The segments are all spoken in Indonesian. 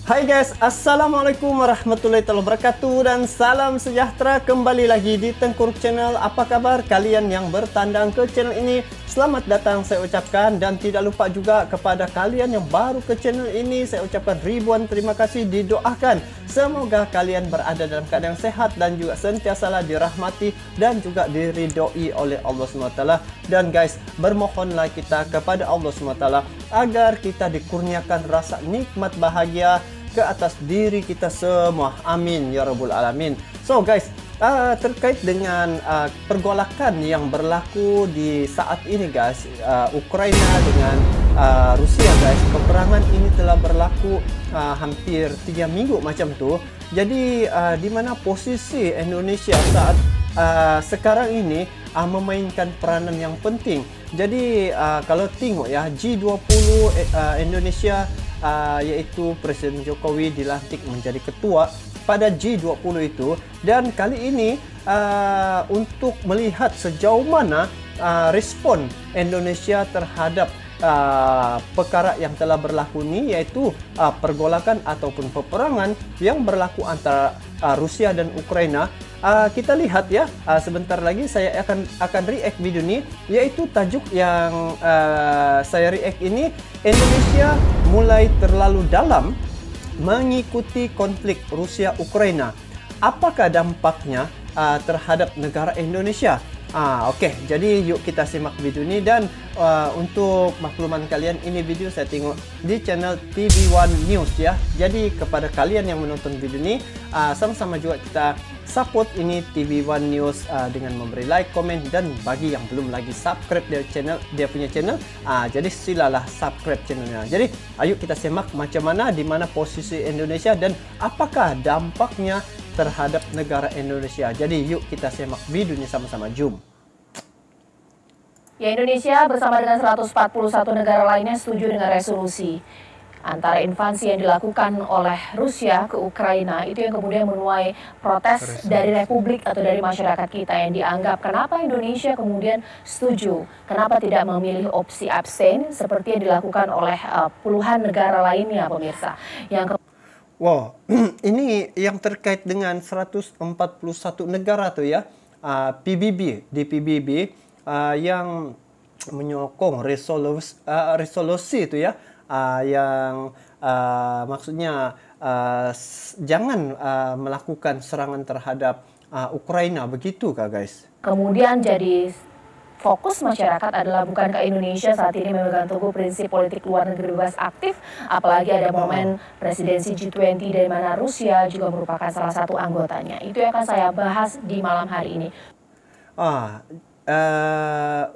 Hai guys, Assalamualaikum warahmatullahi wabarakatuh dan salam sejahtera kembali lagi di Tengkuruk Channel. Apa kabar kalian yang bertandang ke channel ini? Selamat datang saya ucapkan, dan tidak lupa juga kepada kalian yang baru ke channel ini, saya ucapkan ribuan terima kasih, didoakan semoga kalian berada dalam keadaan sehat dan juga sentiasalah dirahmati dan juga diridhoi oleh Allah SWT. Dan guys, bermohonlah kita kepada Allah SWT agar kita dikurniakan rasa nikmat bahagia ke atas diri kita semua. Amin ya rabbul alamin. So guys, terkait dengan pergolakan yang berlaku di saat ini guys, Ukraina dengan Rusia guys, peperangan ini telah berlaku hampir 3 minggu macam tu. Jadi di mana posisi Indonesia saat sekarang ini memainkan peranan yang penting. Jadi kalau tengok ya, G20 Indonesia yaitu Presiden Jokowi dilantik menjadi ketua pada G20 itu, dan kali ini untuk melihat sejauh mana respon Indonesia terhadap perkara yang telah berlaku ini, yaitu pergolakan ataupun peperangan yang berlaku antara Rusia dan Ukraina. Kita lihat ya, sebentar lagi saya akan react video ini, yaitu tajuk yang saya react ini, Indonesia mulai terlalu dalam mengikuti konflik Rusia-Ukraina. Apakah dampaknya terhadap negara Indonesia? Okey, jadi yuk kita simak video ini. Dan untuk makluman kalian, ini video saya tengok di channel TV1 News ya. Jadi kepada kalian yang menonton video ini, sama-sama juga kita support ini TV1 News dengan memberi like, komen, dan bagi yang belum lagi subscribe dia punya channel, jadi silalah subscribe channelnya. Jadi ayo kita simak macam mana, di mana posisi Indonesia dan apakah dampaknya terhadap negara Indonesia. Jadi yuk kita simak videonya sama-sama, jom. Ya, Indonesia bersama dengan 141 negara lainnya setuju dengan resolusi antara invasi yang dilakukan oleh Rusia ke Ukraina, itu yang kemudian menuai protes dari Republik atau dari masyarakat kita yang dianggap kenapa Indonesia kemudian setuju, kenapa tidak memilih opsi abstain seperti yang dilakukan oleh puluhan negara lainnya, pemirsa. Wow, ini yang terkait dengan 141 negara tuh ya, PBB yang menyokong resolusi itu ya, yang maksudnya jangan melakukan serangan terhadap Ukraina, begitu kah guys? Kemudian jadi fokus masyarakat adalah bukankah Indonesia saat ini memegang teguh prinsip politik luar negeri bebas aktif, apalagi ada momen presidensi G20 dari mana Rusia juga merupakan salah satu anggotanya. Itu yang akan saya bahas di malam hari ini.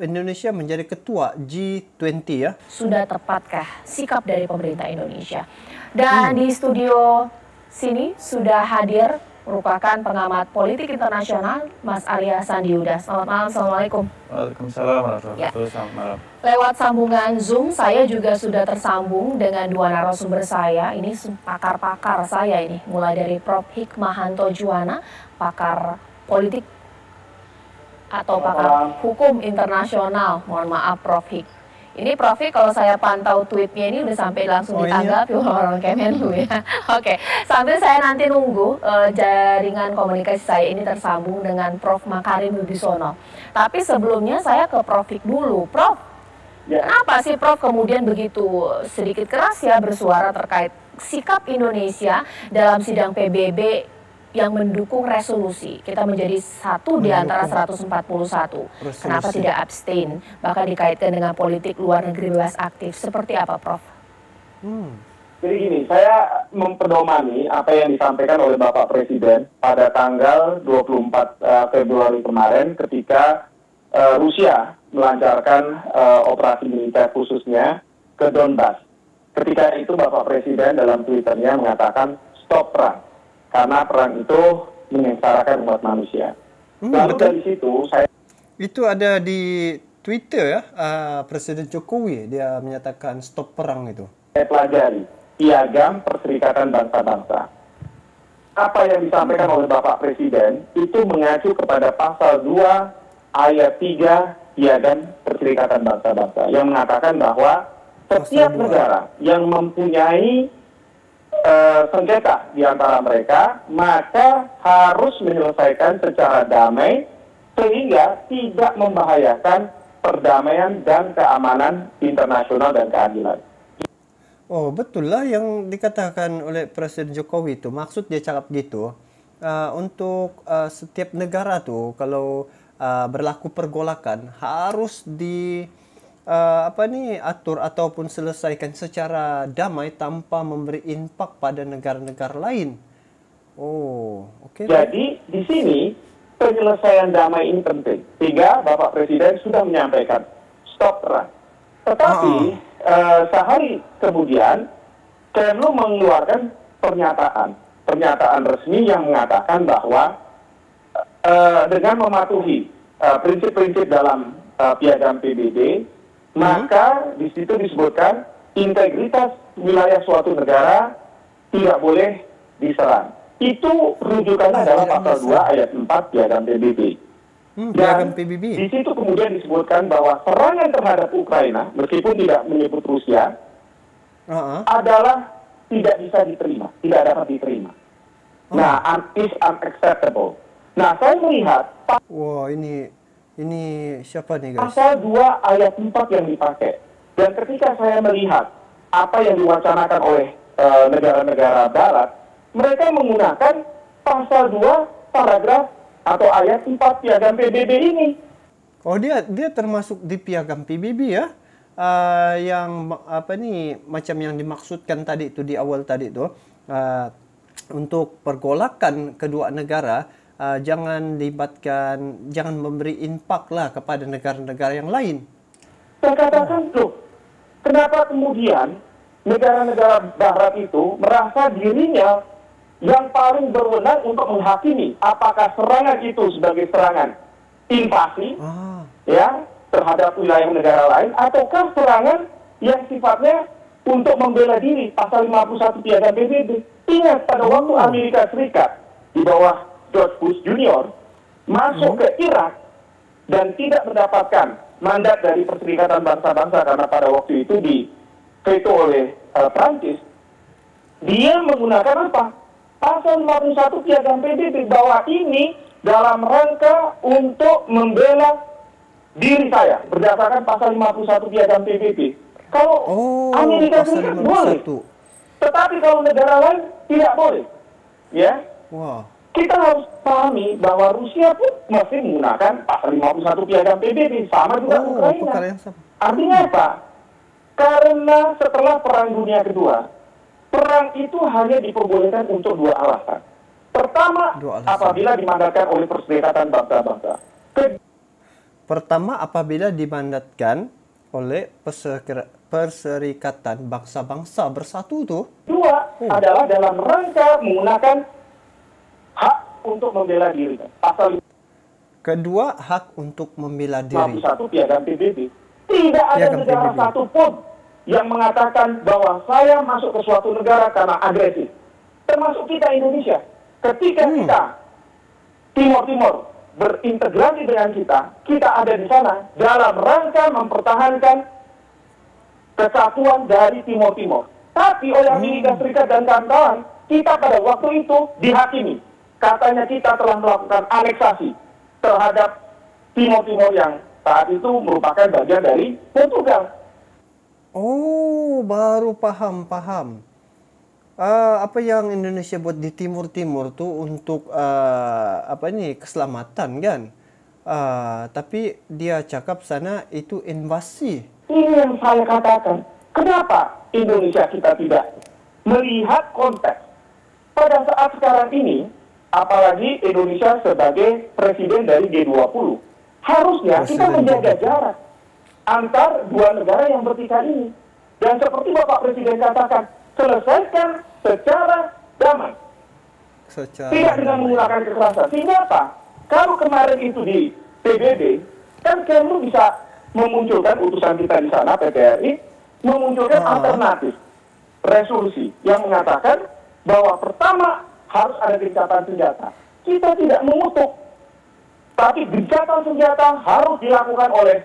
Indonesia menjadi ketua G20 ya. Sudah tepatkah sikap dari pemerintah Indonesia? Dan di studio sini sudah hadir merupakan pengamat politik internasional, Mas Arya Sandiuda. Selamat malam, Assalamualaikum. Waalaikumsalam warahmatullahi wabarakatuh. Selamat malam. Lewat sambungan Zoom, saya juga sudah tersambung dengan dua narasumber saya. Ini pakar-pakar saya ini, mulai dari Prof. Hikmahanto Juwana, pakar politik atau pakar hukum internasional. Mohon maaf Prof. Hik. Ini Prof. kalau saya pantau tweetnya ini udah sampai langsung ditanggapi oleh orang Kemenlu ya. Oke, sambil saya nanti nunggu jaringan komunikasi saya ini tersambung dengan Prof. Makarim Wibisono. Tapi sebelumnya saya ke Prof. Hik dulu. Prof, kenapa sih Prof kemudian begitu sedikit keras ya bersuara terkait sikap Indonesia dalam sidang PBB yang mendukung resolusi? Kita menjadi satu di antara 141. Kenapa tidak abstain? Bahkan dikaitkan dengan politik luar negeri bebas aktif. Seperti apa, Prof? Jadi gini, saya memperdomani apa yang disampaikan oleh Bapak Presiden pada tanggal 24 Februari kemarin ketika Rusia melancarkan operasi militer khususnya ke Donbas. Ketika itu Bapak Presiden dalam Twitternya mengatakan stop perang, karena perang itu menyengsarakan umat manusia. Lalu betul. Dari situ saya... Itu ada di Twitter ya, Presiden Jokowi dia menyatakan stop perang itu. Saya pelajari Piagam Perserikatan Bangsa-Bangsa. Apa yang disampaikan oleh Bapak Presiden itu mengacu kepada pasal 2 ayat 3 Piagam Perserikatan Bangsa-Bangsa yang mengatakan bahwa setiap negara yang mempunyai sengketa di antara mereka, maka harus menyelesaikan secara damai sehingga tidak membahayakan perdamaian dan keamanan internasional dan keadilan. Oh, betul lah yang dikatakan oleh Presiden Jokowi itu. Maksud dia cakap gitu, untuk setiap negara tuh kalau berlaku pergolakan harus atur ataupun selesaikan secara damai tanpa memberi impak pada negara-negara lain. Oh, oke. Jadi di sini penyelesaian damai ini penting. Sehingga Bapak Presiden sudah menyampaikan stop perang. Tetapi sehari kemudian Kremlin mengeluarkan pernyataan resmi yang mengatakan bahwa dengan mematuhi prinsip-prinsip dalam piagam PBB, maka di situ disebutkan integritas wilayah suatu negara tidak boleh diserang. Itu rujukannya adalah pasal 2 ayat 4 piagam PBB. Dan di situ kemudian disebutkan bahwa serangan terhadap Ukraina, meskipun tidak menyebut Rusia, adalah tidak bisa diterima, tidak dapat diterima. Nah, is unacceptable. Nah, saya melihat wah, ini siapa nih, guys? pasal 2 ayat 4 yang dipakai. Dan ketika saya melihat apa yang diwacanakan oleh negara-negara barat, mereka menggunakan pasal 2 paragraf atau ayat 4 piagam PBB ini. Oh, dia termasuk di piagam PBB ya? Yang macam yang dimaksudkan tadi itu di awal tadi itu, untuk pergolakan kedua negara, jangan memberi impak lah kepada negara-negara yang lain. Saya katakan, loh, kenapa kemudian negara-negara barat itu merasa dirinya yang paling berwenang untuk menghakimi apakah serangan itu sebagai serangan invasi ya terhadap wilayah negara lain, ataukah serangan yang sifatnya untuk membela diri, pasal 51 piagam PBB. Ingat pada waktu Amerika Serikat di bawah George Bush Junior masuk ke Irak dan tidak mendapatkan mandat dari Perserikatan Bangsa-Bangsa karena pada waktu itu diveto oleh Prancis, dia menggunakan apa? Pasal 51 piagam PBB, bahwa ini dalam rangka untuk membela diri saya berdasarkan pasal 51 piagam PBB. Kalau Amerika Serikat boleh, tetapi kalau negara lain tidak boleh. Ya, kita harus pahami bahwa Rusia pun masih menggunakan pasal 51 piagam PBB, sama juga Ukraina. Artinya apa? Karena setelah Perang Dunia Kedua, perang itu hanya diperbolehkan untuk 2 alasan. Pertama, apabila dimandatkan oleh Perserikatan Bangsa-Bangsa. Pertama, apabila dimandatkan oleh Perserikatan Bangsa-Bangsa Bersatu tuh. Dua adalah dalam rangka menggunakan hak untuk membela diri. Pasal kedua, hak untuk membela diri. 51 piagam PBB. Tidak ada negara satupun yang mengatakan bahwa saya masuk ke suatu negara karena agresif. Termasuk kita Indonesia. Ketika kita, Timur-Timur, berintegrasi dengan kita ada di sana dalam rangka mempertahankan kesatuan dari Timur-Timur. Tapi oleh Amerika Serikat dan kawan-kawan, kita pada waktu itu dihakimi. Katanya kita telah melakukan aneksasi terhadap Timur-Timur yang saat itu merupakan bagian dari Portugal. Oh, baru paham. Apa yang Indonesia buat di Timur-Timur tuh untuk keselamatan kan? Tapi dia cakap sana itu invasi. Ini yang saya katakan. Kenapa Indonesia kita tidak melihat konteks? Pada saat sekarang ini, apalagi Indonesia sebagai presiden dari G20, harusnya kita menjaga jarak antar dua negara yang bertikai ini. Dan seperti Bapak Presiden katakan, selesaikan secara damai. Tidak dengan menggunakan kekerasan. Sehingga apa? Kalau kemarin itu di PBB, kan Kemlu bisa memunculkan utusan kita di sana, PTRI, memunculkan alternatif resolusi yang mengatakan bahwa pertama harus ada gencatan senjata. Kita tidak mengutuk. Tapi gencatan senjata harus dilakukan oleh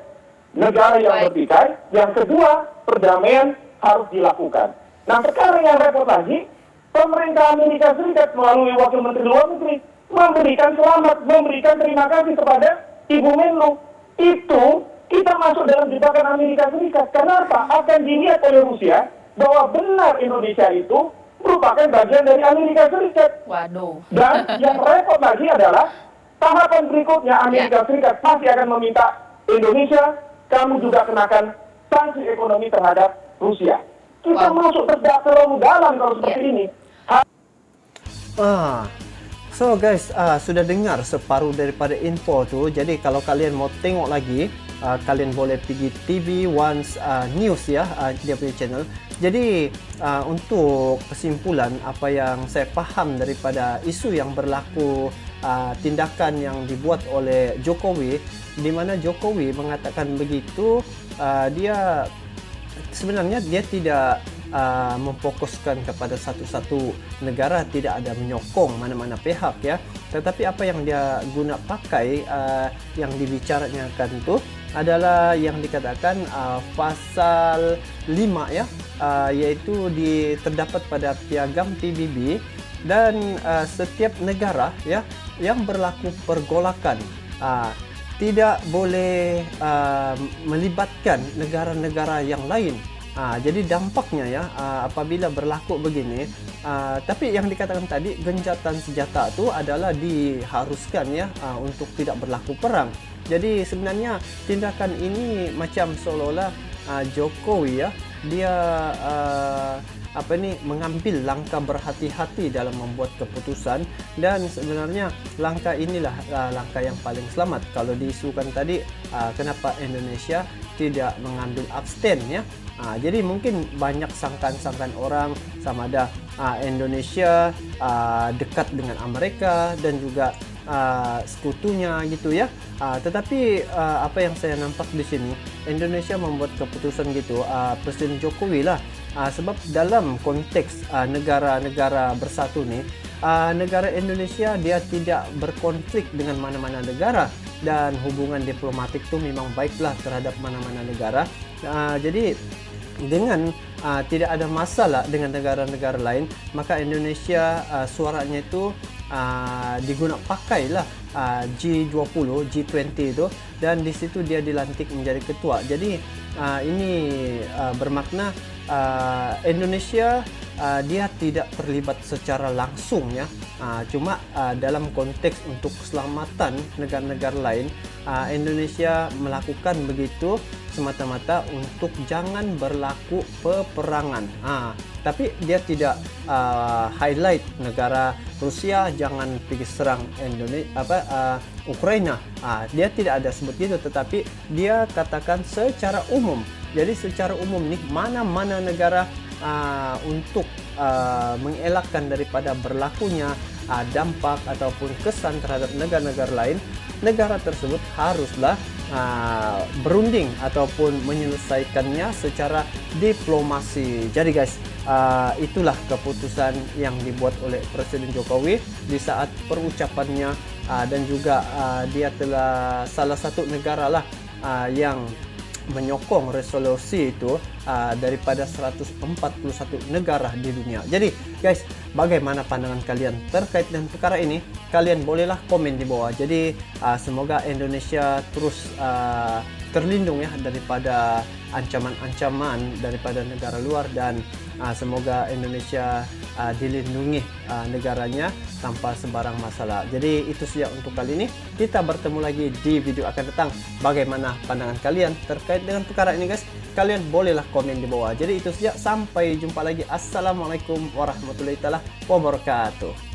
negara yang bertikai. Yang kedua, perdamaian harus dilakukan. Nah, sekarang yang repot lagi, pemerintah Amerika Serikat melalui Wakil Menteri Luar Negeri memberikan selamat, memberikan terima kasih kepada Ibu Menlu. Itu kita masuk dalam jebakan Amerika Serikat. Kenapa? Akan dilihat oleh Rusia bahwa benar Indonesia itu merupakan bagian dari Amerika Serikat. Waduh. Dan yang repot lagi adalah tahapan berikutnya Amerika Serikat pasti akan meminta Indonesia, kamu juga kenakan sanksi ekonomi terhadap Rusia. Kita masuk terlalu dalam kalau seperti ini. So guys, sudah dengar separuh daripada info tu. Jadi kalau kalian mau tengok lagi, kalian boleh pergi TV One's News ya, dia punya channel. Jadi untuk kesimpulan apa yang saya faham daripada isu yang berlaku, tindakan yang dibuat oleh Jokowi, di mana Jokowi mengatakan begitu, dia sebenarnya dia tidak memfokuskan kepada satu-satu negara, tidak ada menyokong mana-mana pihak ya. Tetapi apa yang dia guna pakai, yang dibicarakan itu adalah yang dikatakan pasal 5 ya, yaitu terdapat pada piagam PBB, dan setiap negara ya yang berlaku pergolakan tidak boleh melibatkan negara-negara yang lain. Jadi dampaknya ya, apabila berlaku begini, tapi yang dikatakan tadi gencatan senjata itu adalah diharuskan ya, untuk tidak berlaku perang. Jadi sebenarnya tindakan ini macam seolah-olah Jokowi ya, dia mengambil langkah berhati-hati dalam membuat keputusan, dan sebenarnya langkah inilah langkah yang paling selamat. Kalau diisukan tadi, kenapa Indonesia tidak mengambil abstain ya? Jadi mungkin banyak sangkaan-sangkaan orang sama ada Indonesia dekat dengan Amerika dan juga sekutunya gitu ya. Tetapi apa yang saya nampak di sini, Indonesia membuat keputusan gitu, Presiden Jokowi lah, sebab dalam konteks negara-negara bersatu nih, negara Indonesia dia tidak berkonflik dengan mana-mana negara, dan hubungan diplomatik itu memang baiklah terhadap mana-mana negara. Jadi dengan tidak ada masalah dengan negara-negara lain, maka Indonesia suaranya itu digunakan pakailah G20, G20 itu, dan di situ dia dilantik menjadi ketua. Jadi ini bermakna Indonesia dia tidak terlibat secara langsung ya, cuma dalam konteks untuk keselamatan negara-negara lain, Indonesia melakukan begitu semata-mata untuk jangan berlaku peperangan. Tapi dia tidak highlight negara Rusia jangan pergi serang Ukraina. Dia tidak ada sebut gitu, tetapi dia katakan secara umum. Jadi secara umum nih, mana-mana negara untuk mengelakkan daripada berlakunya dampak ataupun kesan terhadap negara-negara lain, negara tersebut haruslah berunding ataupun menyelesaikannya secara diplomasi. Jadi guys, itulah keputusan yang dibuat oleh Presiden Jokowi di saat perucapannya, dan juga dia telah salah satu negara lah yang menyokong resolusi itu daripada 141 negara di dunia. Jadi guys, bagaimana pandangan kalian terkait dengan perkara ini? Kalian bolehlah komen di bawah. Jadi semoga Indonesia terus terlindung ya daripada ancaman-ancaman daripada negara luar, dan semoga Indonesia dilindungi negaranya tanpa sebarang masalah. Jadi itu saja untuk kali ini. Kita bertemu lagi di video akan datang. Bagaimana pandangan kalian terkait dengan perkara ini guys? Kalian bolehlah komen di bawah. Jadi itu saja, sampai jumpa lagi. Assalamualaikum warahmatullahi wabarakatuh.